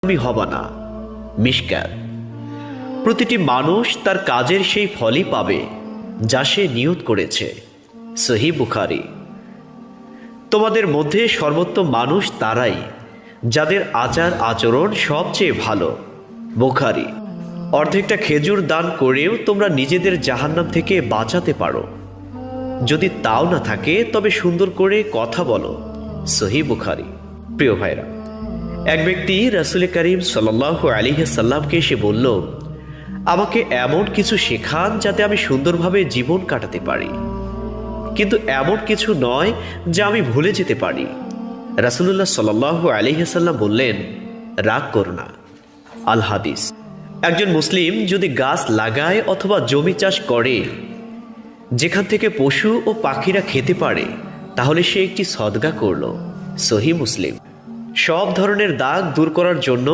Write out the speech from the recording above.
তুমি হবা না। মিশকাত। প্রতিটি মানুষ তার কাজের সেই ফলই পাবে যা সে নিয়ত করেছে। সহিহ বুখারী। তোমাদের মধ্যে সর্বোত্তম মানুষ তারাই যাদের আচার আচরণ সবচেয়ে ভালো। বুখারী। অর্ধেকটা খেজুর দান করেও তোমরা নিজেদের জাহান্নাম থেকে বাঁচাতে পারো। যদি তাও না থাকে তবে সুন্দর করে কথা বলো। সহিহ বুখারী। প্রিয় ভাইরা, এক ব্যক্তি রাসূল করিম সাল্লাল্লাহু আলাইহি সাল্লামকে এসে বলল, আমাকে এমন কিছু শেখান যাতে আমি সুন্দরভাবে জীবন কাটাতে পারি, কিন্তু এমন কিছু নয় যা আমি ভুলে যেতে পারি। রাসূলুল্লাহ সাল্লাল্লাহু আলাইহি সাল্লাম বললেন, রাগ করো না। আল হাদিস। একজন মুসলিম যদি গাছ লাগায় অথবা জমি চাষ করে যেখান থেকে পশু ও পাখিরা খেতে পারে, তাহলে সে একটি সদকা করল। সহিহ মুসলিম। সব ধরনের দাগ দূর করার জন্য